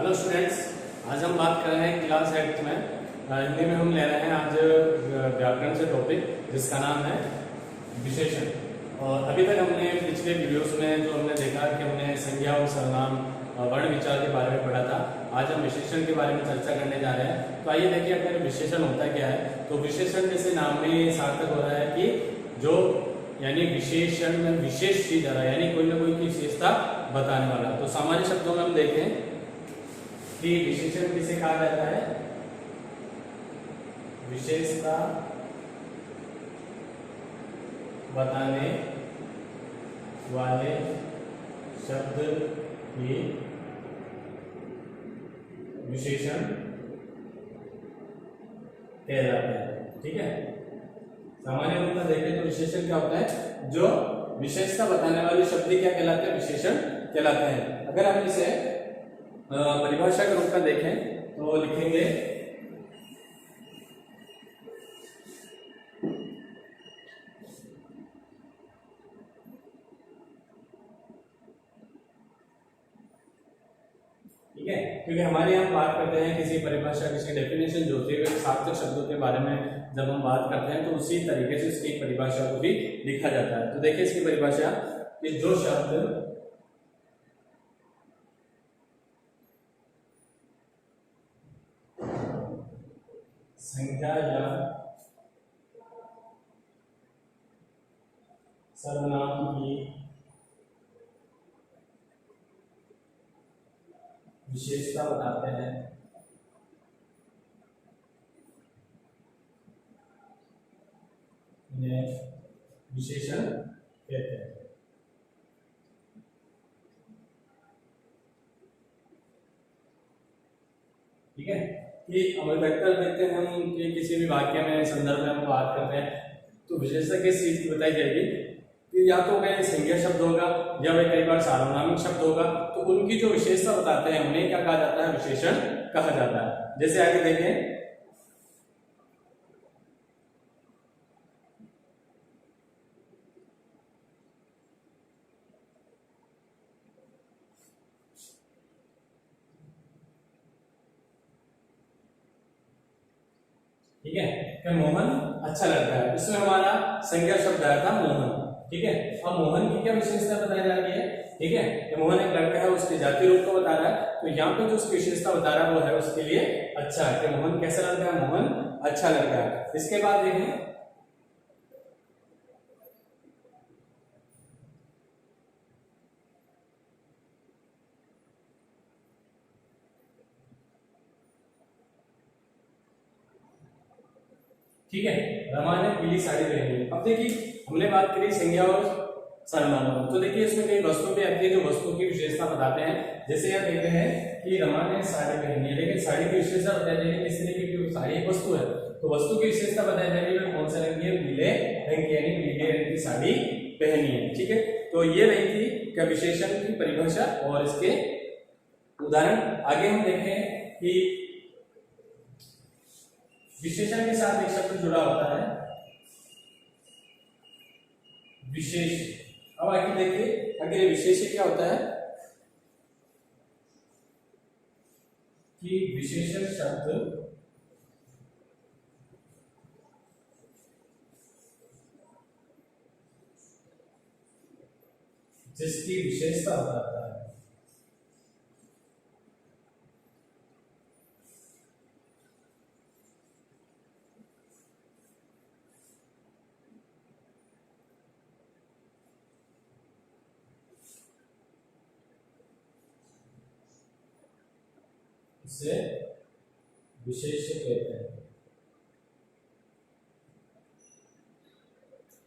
Hello students, आज हम बात कर रहे हैं क्लास 8 में। हिंदी में हम ले रहे हैं आज व्याकरण से टॉपिक जिसका नाम है विशेषण। और अभी तक हमने पिछले वीडियोस में जो हमने देखा कि हमने संज्ञा और सर्वनाम वर्ण विचार के बारे में पढ़ा था। आज हम विशेषण के बारे में चर्चा करने जा रहे हैं। तो आइए देखिए अगर विशेषण होता क्या है। तो विशेषण जैसे नाम में सार्थक हो रहा है कि जो यानी विशेषण में विशेष चीज आ रहा है, यानी कोई ना कोई की विशेषता बताने वाला। तो सामान्य शब्दों में हम देखें कि विशेषण किसे कहा जाता है? विशेषता बताने वाले शब्द ही विशेषण कहलाते हैं। ठीक है, सामान्य रूप में देखें तो विशेषण क्या होता है? जो विशेषता बताने वाले शब्द क्या कहलाते हैं? विशेषण कहलाते हैं। अगर हम इसे परिभाषा के रूप में देखें तो लिखेंगे ठीक है, क्योंकि हमारे यहाँ बात करते हैं किसी परिभाषा किसी डेफिनेशन जो होती है सार्थक शब्दों के बारे में जब हम बात करते हैं तो उसी तरीके से उसकी परिभाषा को भी लिखा जाता है। तो देखिए इसकी परिभाषा कि जो शब्द संख्या या सर्वनाम की विशेषता बताते हैं इन्हें विशेषण कहते हैं। ठीक है, कि अधिकतर देखते हैं हम कि किसी भी वाक्य में संदर्भ में हम बात करते हैं तो विशेषता किस चीज की बताई जाएगी कि या तो वह संज्ञा शब्द होगा या वह कई बार सार्वनामिक शब्द होगा। तो उनकी जो विशेषता बताते हैं उन्हें क्या कहा जाता है? विशेषण कहा जाता है। जैसे आगे देखें, ठीक है, क्या मोहन अच्छा लगता है। इसमें हमारा संज्ञा शब्द आया था मोहन। ठीक है, अब मोहन की क्या विशेषता बताई जा रही है? ठीक है, कि मोहन एक लड़का है, उसके जाति रूप को बता रहा है। तो यहाँ पे जो उसकी विशेषता बता रहा है वो है उसके लिए अच्छा है, कि मोहन कैसा लड़का है? मोहन अच्छा लड़का है। इसके बाद देखें ठीक है, रमा ने पीली साड़ी पहनी। अब देखिए हमने बात करी संज्ञा और सर्वनाम। तो देखिए इसमें कई वस्तु भी आती है जो वस्तु की विशेषता बताते हैं। जैसे यह देखते हैं कि रमा ने साड़ी पहनी है, लेकिन साड़ी की विशेषता बताई जाएगी किस तरीके की? साड़ी एक वस्तु है, तो वस्तु की विशेषता बताई जाएगी वह कौन सा रंग है? पीले रंग की, यानी पीले रंग की साड़ी पहनी है। ठीक है, तो ये रही थी क्या विशेषण की परिभाषा और इसके उदाहरण। आगे हम देखें कि विशेषण के साथ एक शब्द जुड़ा होता है विशेष। अब आगे देखिए अगर विशेष क्या होता है कि विशेषण शब्द जिसकी विशेषता बताता है इसे विशेष्य कहते हैं।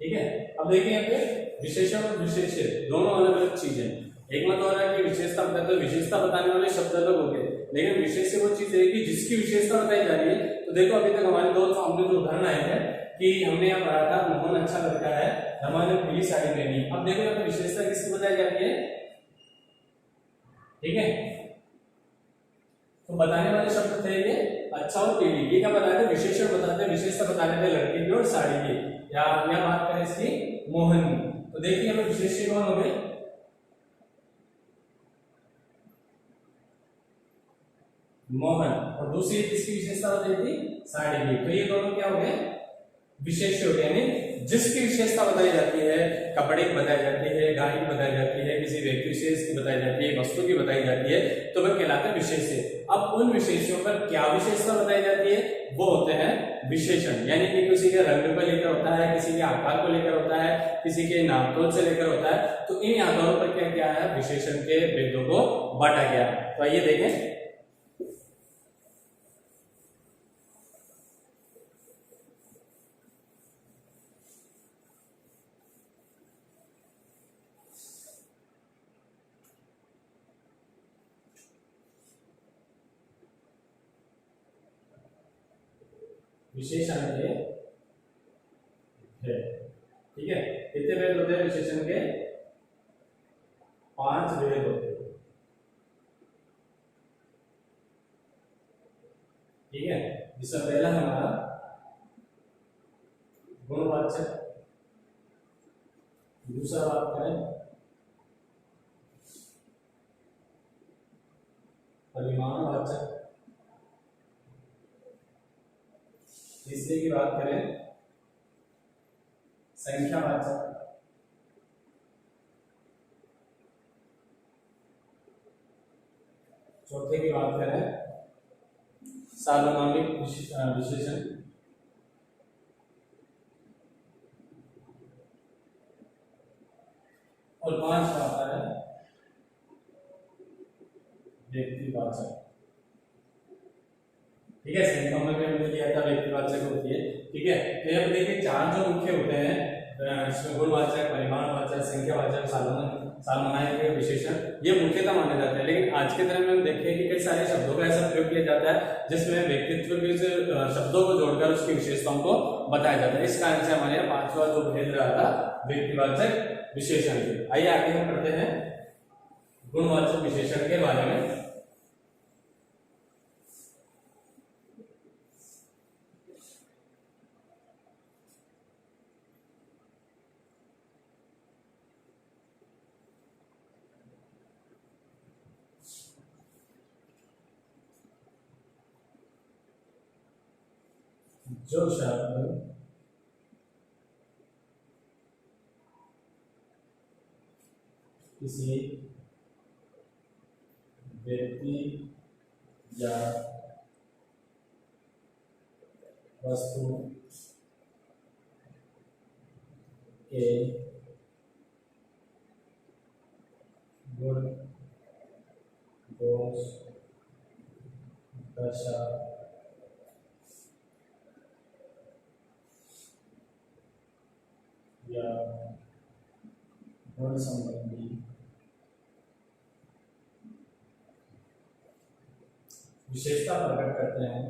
ठीक है, अब देखिए यहाँ पे विशेषण और विशेष्य दोनों अलग अलग चीजें। एक मत हो रहा है कि विशेषता बताते हैं, विशेषता बताने वाले शब्द अलग हो गए, लेकिन विशेष्य वो चीज है कि जिसकी विशेषता बताई जा रही है। तो देखो अभी तक हमारे दो सामने जो उदाहरण आए हैं कि हमने यहाँ पढ़ा था मोहन अच्छा लड़का है, रमा ने पीली साड़ी पहनी। अब देखो यहाँ पे विशेषता किसकी बताई जा रही है? ठीक है, तो बताने वाले शब्द थे ये अच्छा और पीली। ये क्या बताते हैं? विशेषण बताते हैं, विशेषता बताने थे लड़के की और साड़ी की। या बात करें इसकी मोहन की, तो देखिए हमें विशेष्य कौन हो गए? मोहन, और दूसरी किसकी विशेषता बताई थी? साड़ी की। तो ये दोनों क्या हो गए? विशेष्य हो गए, यानी जिसकी विशेषता बताई जाती है, कपड़े की बताई जाती है, गाय की बताई जाती है, किसी व्यक्ति विशेष की बताई जाती है, वस्तु की बताई जाती है, तो वह कहलाते हैं विशेष्य। अब उन विशेषों पर क्या विशेषता बताई जाती है? वो होते हैं विशेषण, यानी कि किसी के रंग को लेकर होता है, किसी के आकार को लेकर होता है, किसी के नामतोल से लेकर होता है। तो इन आधारों पर क्या क्या है? विशेषण के भेदों को बांटा गया। तो आइए देखें। विशेषण के भेद, ठीक है। कितने भेद होते हैं विशेषण के? 5 भेद होते हैं, ठीक है। जिसका पहला हमारा गुणवाचक, दूसरा बात करें परिमाणवाचक, तीसरे की बात करें संख्यावाचक, चौथे की बात करें सार्वनामिक विशेषण, और 5 आता है व्यक्तिवाचक, ठीक है। संख्या में भी हमने लिया था व्यक्तिवाचक होती है, ठीक है। तो यहाँ पे देखिए 4 जो मुख्य होते हैं, इसमें गुणवाचक, परिमाणवाचक, संख्यावाचक, सार्वनामिक विशेषण, ये मुख्यतः माने जाते हैं। लेकिन आज के समय में हम देखें कि कई सारे शब्दों का ऐसा प्रयोग किया जाता है जिसमें व्यक्तित्व के शब्दों को जोड़कर उसकी विशेषताओं को बताया जाता है। इस कारण से हमारे यहाँ 5वां जो भेद रहा था व्यक्तिवाचक विशेषण। आइए आगे हम पढ़ते हैं गुणवाचक विशेषण के बारे में। जो शब्द किसी व्यक्ति या वस्तु के गुण, दोष, दशा, या गुण संबंधी विशेषता प्रकट करते हैं,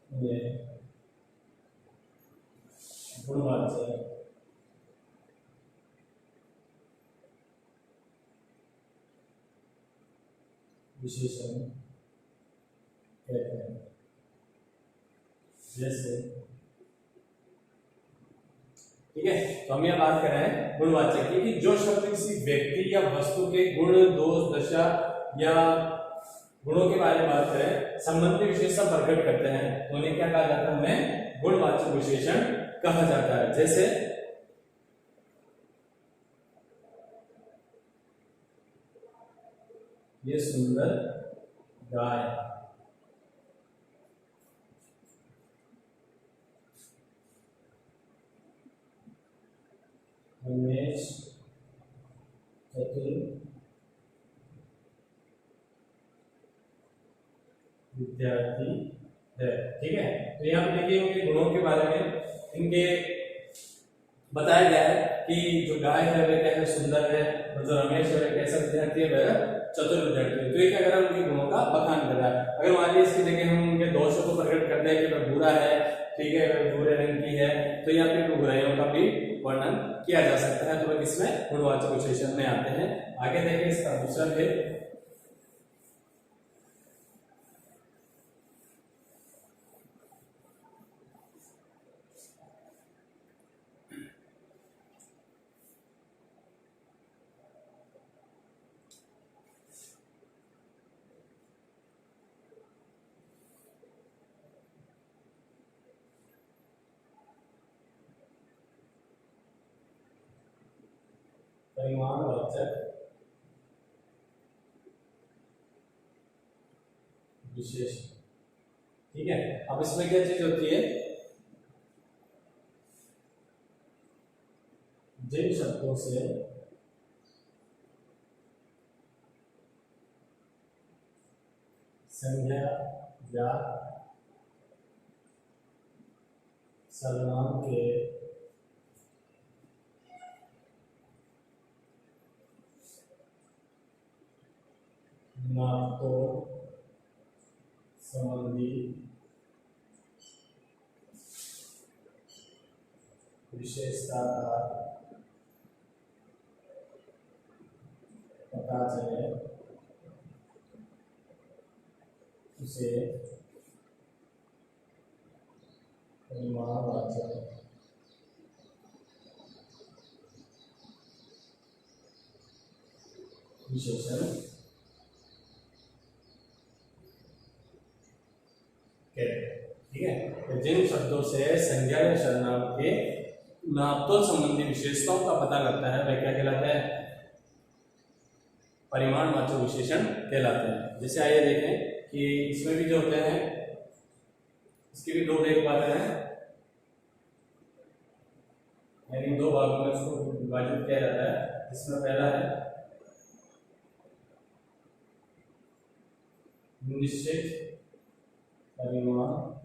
ये गुणवाचक विशेषण कहते हैं। जैसे, ठीक है, तो हम यह बात कर रहे हैं गुणवाचक की, कि जो शब्द किसी व्यक्ति या वस्तु के गुण, दोष, दशा या गुणों के बारे में बात करें, संबंधी विशेषता प्रकट करते हैं, तो उन्हें क्या कहा जाता है? उन्हें गुणवाचक विशेषण कहा जाता है। जैसे ये सुंदर गाय, रमेश चतुर विद्यार्थी है, ठीक है। तो यहाँ पे देखिए उनके गुणों के बारे में इनके बताया गया है कि जो गाय है वह क्या है? सुंदर है, और जो रमेश है वह कैसा विद्यार्थी है? वह चतुर विद्यार्थी है। तो ये क्या कर रहा है? उनके गुणों का बखान कर रहा है। अगर मान लीजिए इसकी जगह हम उनके दोषों को प्रकट करते हैं कि वह बुरा है, ठीक है, वह बुरे रंग की है, तो यहाँ पे बुराइयों का भी वर्णन किया जा सकता है, तो वह किसमें? गुणवाचक विशेषण में आते हैं। आगे देखिए इसका दूसरा भेद, परिमाणवाचक विशेषण। ठीक है, अब इसमें क्या चीज होती है, जिन शब्दों से संज्ञा या सर्वनाम के नामों संबंधी विशेषता का पता चले उसे परिमाणवाचक विशेषण कहते हैं। ठीक है, तो जिन शब्दों से संज्ञा या सर्वनाम के नामतोल संबंधी विशेषताओं का पता लगता है वह क्या कहलाता है, परिमाणवाचक विशेषण कहलाते हैं। जैसे आइए देखें कि इसमें भी जो होते हैं, इसकी भी दो एक बातें हैं, यानी दो भागों में इसको विभाजित किया जाता है। इसमें पहला है निश्चित परिमाणवाचक।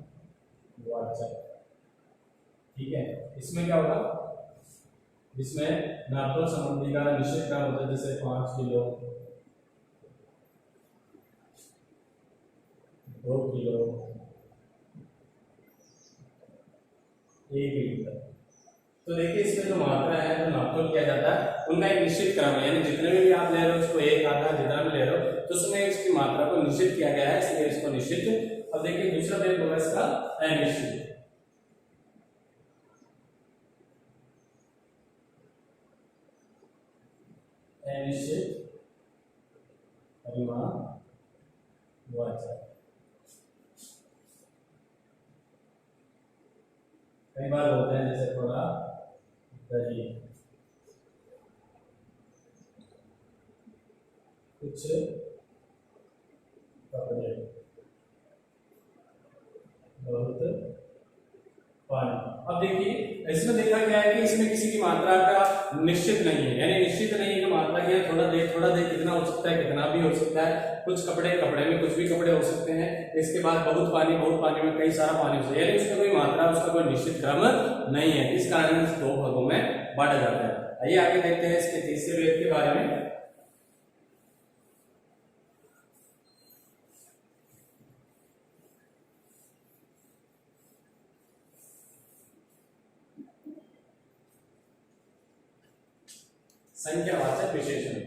ठीक है, इसमें क्या होगा, इसमें नापतोल संबंधी का निश्चित क्रम होता है, जैसे 5 किलो, 2 किलो, 1 लीटर। तो देखिए इसमें जो मात्रा है तो नापतोल किया जाता है, उनका एक निश्चित क्रम है, यानी जितने भी आप ले रहे हो उसको एक आधा जितना भी ले रहे हो तो उसमें इसकी मात्रा को निश्चित किया गया है, इसलिए इसको निश्चित। अब देखिए दूसरा भेद होगा इसका अनिश्चित। अनिश्चित परिमाणवाचक। कई बार होते हैं जैसे थोड़ा दही, कुछ कपड़े, बहुत पानी। अब देखिए इसमें देखा गया है कि इसमें किसी की मात्रा का निश्चित नहीं है, यानी निश्चित नहीं है कि मात्रा क्या है, थोड़ा दे कितना हो सकता है, कितना भी हो सकता है, कुछ कपड़े में कुछ भी कपड़े हो सकते हैं। इसके बाद बहुत पानी में कई सारा पानी हो सकता है, यानी उसका कोई मात्रा, उसका कोई निश्चित क्रम नहीं है। इस कारण इस दो भागों में बांटा जाता है। आइए आगे देखते हैं इसके तीसरे भेद के बारे में। संख्यावाचक विशेषण।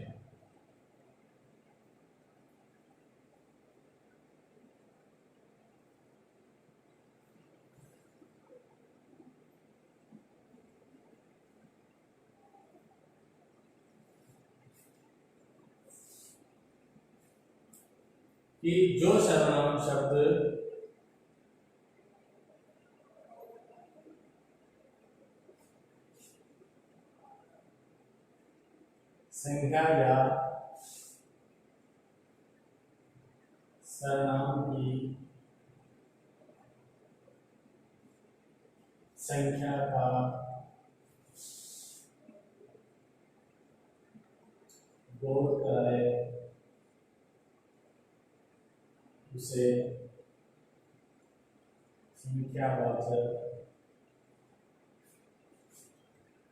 कि जो सर्वनाम शब्द संख्या या सर्वनाम की संख्या का बोध कराए उसे संख्यावाचक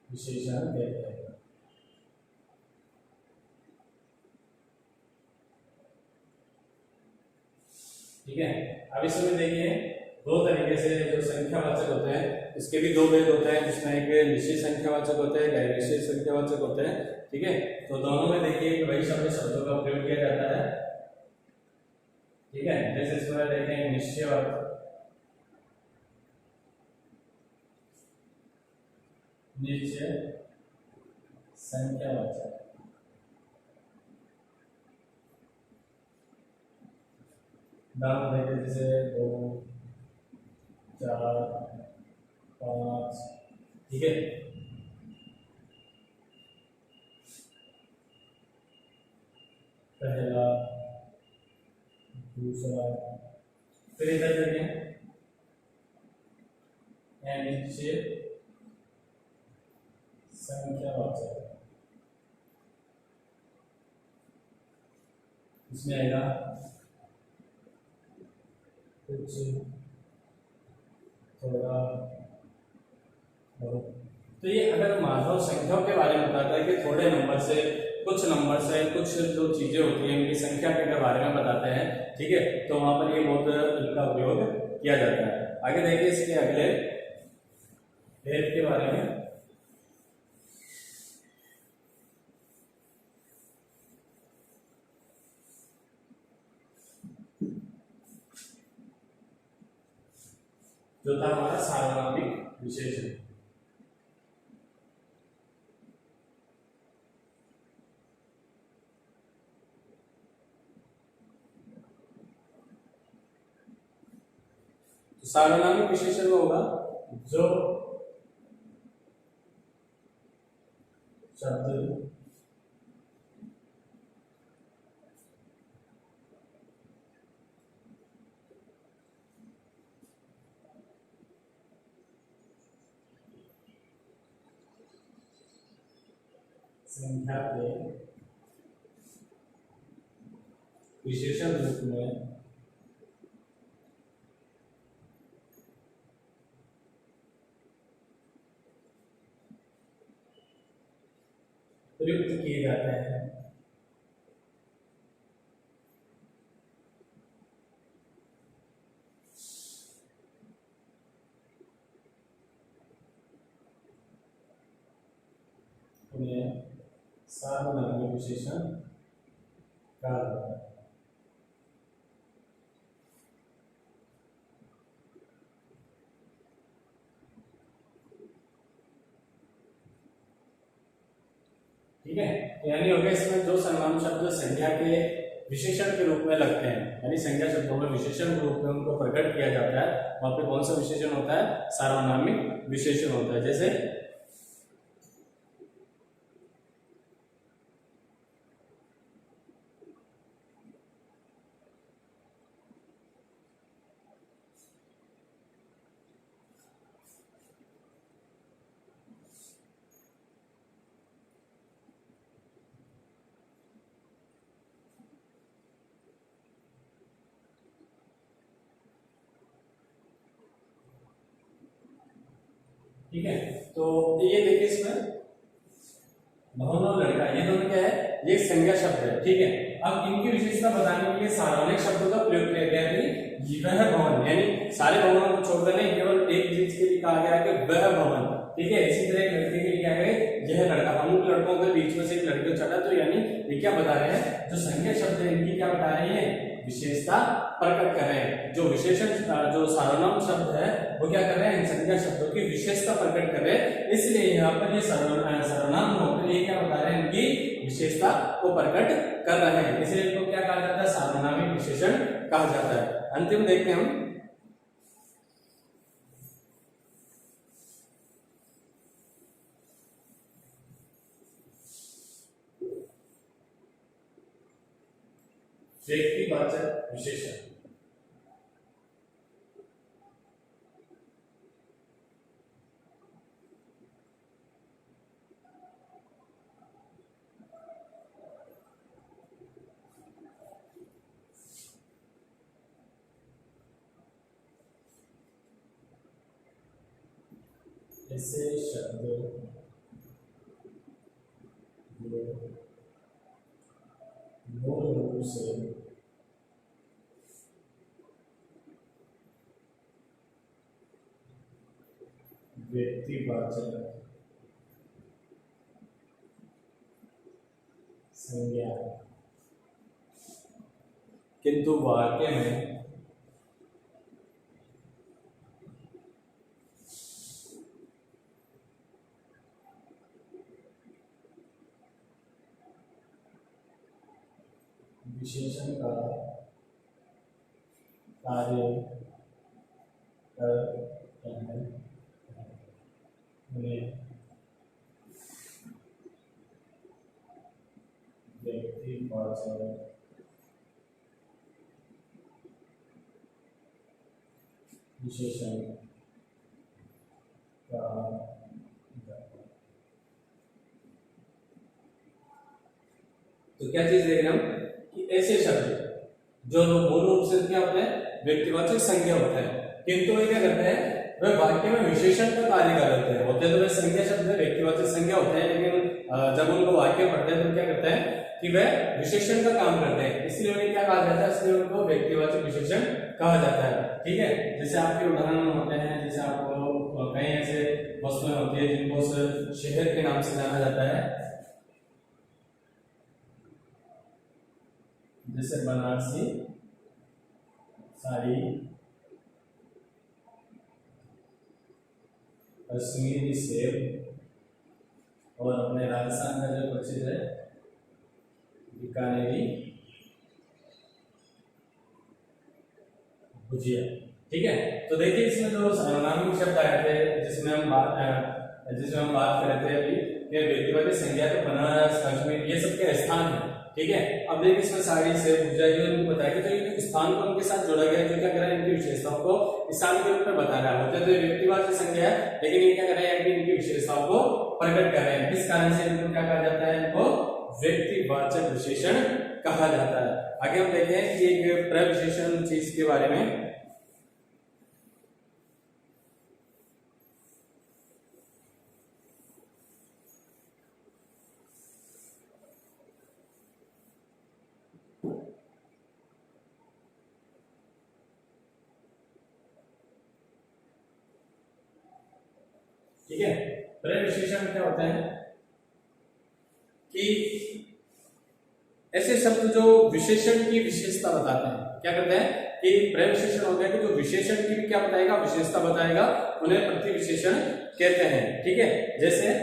विशेषण कहते हैं। ठीक है, अब इसमें देखिए दो तरीके से जो संख्यावाचक होते हैं इसके भी दो भेद होते हैं, जिसमें एक निश्चित संख्यावाचक होते हैं, गैर निश्चित संख्यावाचक होते हैं। ठीक है, तो दोनों में देखिए वही शब्दों का प्रयोग किया जाता है। ठीक है, जैसे इसमें देखें निश्चयवाचक, निश्चय संख्यावाचक। नाम देखें जैसे 2, 4, 5। ठीक है, पहला, दूसरा, फिर इधर देखें नीचे संख्यावाचक, इसमें आएगा कुछ, थोड़ा, बहुत। तो ये अगर मानव संख्याओं के बारे में बताता है कि थोड़े नंबर से, कुछ नंबर से, कुछ जो चीजें होती हैं उनकी संख्या के बारे में बताते हैं, ठीक है, तो वहां पर ये बहुत इनका उपयोग किया जाता है। आगे देखिए इसके अगले भेद के बारे में। जो था हमारा सार्वनामिक विशेषण। तो सार्वनामिक विशेषण में होगा जो शब्द संख्या के विशेषण रूप में प्रयुक्त किए जाते हैं। उन्हें सार्वनामिक विशेषण कहा जाता है। ठीक है, यानी हो गया इसमें जो सर्वनाम शब्द संज्ञा के विशेषण के रूप में लगते हैं, यानी संज्ञा शब्दों में विशेषण के रूप में उनको प्रकट किया जाता है, वहां पे कौन सा विशेषण होता है? सार्वनामिक विशेषण होता है। जैसे ठीक है, तो ये देखिए इसमें दोनों लड़का, ये दोनों क्या है? ये संज्ञा शब्द है, ठीक है। अब इनकी विशेषता बताने के लिए सार्वनामिक शब्दों का प्रयोग किया गया है। वह भवन, यानी सारे भवनों को छोड़कर नहीं, केवल एक चीज के लिए कहा गया है कि वह भवन, ठीक है। इसी तरह एक लड़के के लिए क्या है? यह लड़का। अमुक लड़कों के बीच में से एक लड़के को चढ़ा, तो यानी ये क्या बता रहे हैं? जो संज्ञा शब्द है इनकी क्या बता रही है? विशेषता प्रकट कर रहे हैं। जो विशेषण, जो सार्वनाम शब्द है वो क्या कर रहे हैं? संज्ञा शब्दों की विशेषता प्रकट कर रहे हैं। इसलिए यहाँ पर ये सर्वनाम होकर ये क्या बता रहे हैं? इनकी विशेषता को प्रकट कर रहे हैं, इसलिए इनको क्या कहा जाता है? सार्वनामिक विशेषण कहा जाता है। अंतिम देखते हैं हम व्यक्तिवाचक विशेषण। ऐसे शब्द जो मूल रूप से व्यक्तिवाचक संज्ञा किंतु वाक्य में विशेषण का कार्य करते हैं, उन्हें व्यक्तिवाचक विशेषण कहा जाता है। तो क्या चीज देख रहे हम कि ऐसे शब्द जो मूल रूप से क्या होते हैं व्यक्तिवाचक संज्ञा होता है, किंतु वे क्या करते हैं वे वाक्य में विशेषण का कार्य कर रहे हैं। होते तो वे संज्ञा शब्द है, व्यक्तिवाचक संज्ञा होते हैं, लेकिन जब उनको वाक्य पढ़ते हैं तो क्या करते हैं कि वे विशेषण का काम करते हैं, इसलिए उन्हें क्या कहा जाता है, इसलिए उनको व्यक्तिवाचक विशेषण कहा जाता है। ठीक है, जैसे आपके उदाहरण होते हैं, जैसे आपको कई ऐसे वस्तुएं होती है जिनको शहर के नाम से जाना जाता है, जैसे बनारसी साड़ी, कश्मीरी सेब, और अपने राजस्थान का जो प्रसिद्ध है बीकानेरी भुजिया। ठीक है, तो देखिए इसमें जो सार्वनामिक शब्द आए थे जिसमें हम बात कर रहे थे अभी कि व्यक्तिवाचक संज्ञा तो बनारस, कश्मीर, ये सब के स्थान है। ठीक है, अब देखिए इसमें साड़ी सेब भुजिया जो इनको बताया तो ये स्थान को उनके साथ जोड़ा गया, जो क्या कर रहा है इनकी विशेषताओं को स्थान के रूप में बता रहा है। होते तो व्यक्तिवाचक संज्ञा है, लेकिन ये क्या कर रहे हैं इनकी विशेषताओं को प्रकट कर रहे हैं, इस कारण से इनको क्या कहा जाता है, इनको व्यक्तिवाचक विशेषण कहा जाता है। आगे हम देखें कि एक प्रविशेषण चीज के बारे में। ठीक है, प्रविशेषण क्या होता है कि ऐसे शब्द जो विशेषण की विशेषता बताते हैं, क्या करते हैं कि प्रविशेषण हो गया कि जो विशेषण की क्या बताएगा, विशेषता बताएगा, उन्हें प्रतिविशेषण कहते हैं। ठीक है, जैसे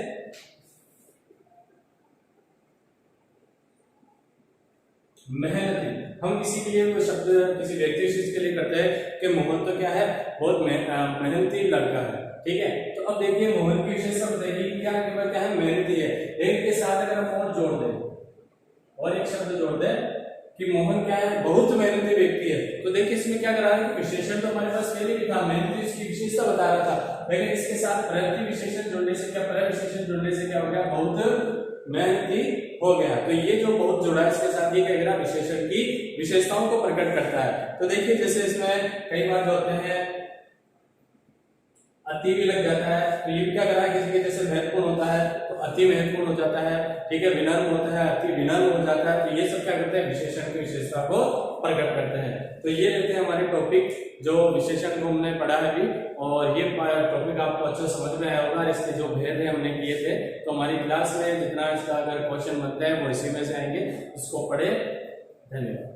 मेहनती, हम किसी के लिए वो शब्द किसी व्यक्ति विशेष के लिए करते हैं कि मोहन तो क्या है, बहुत मेहनती लड़का है। ठीक है, तो अब देखिए मोहन की विशेषता बताइए क्या है, मेहनती है। एक के साथ अगर हम मोहन जोड़ दें और एक शब्द जोड़ दें कि मोहन क्या है, बहुत मेहनती व्यक्ति है, तो देखिए इसमें क्या कर रहा है, विशेषण तो हमारे पास पहले भी था, मेहनती इसकी विशेषता बता रहा था, लेकिन इसके साथ प्रतिविशेषण जोड़ने से क्या, प्रविशेषण जोड़ने से क्या हो गया, बहुत मेहनती हो गया। तो ये जो बहुत जुड़ा है इसके साथ ये क्या करेगा, विशेषण की विशेषताओं को प्रकट करता है। तो देखिए जैसे इसमें कई बार जो होते हैं अति भी लग जाता है, तो ये क्या कर रहा है, किसी के जैसे महत्वपूर्ण होता है तो अति महत्वपूर्ण हो जाता है। ठीक है, विनम्र होता है अति विनम्र हो जाता है, तो ये सब क्या करते हैं, विशेषण की विशेषता को प्रकट करते हैं। तो ये रहते हैं हमारे टॉपिक जो विशेषण को हमने पढ़ा है अभी, और ये टॉपिक आपको अच्छा समझ में आया होगा। इसके जो भेद है हमने किए थे, तो हमारी क्लास में जितना इसका अगर क्वेश्चन बनते हैं वो इसी में से आएंगे, उसको पढ़े। धन्यवाद।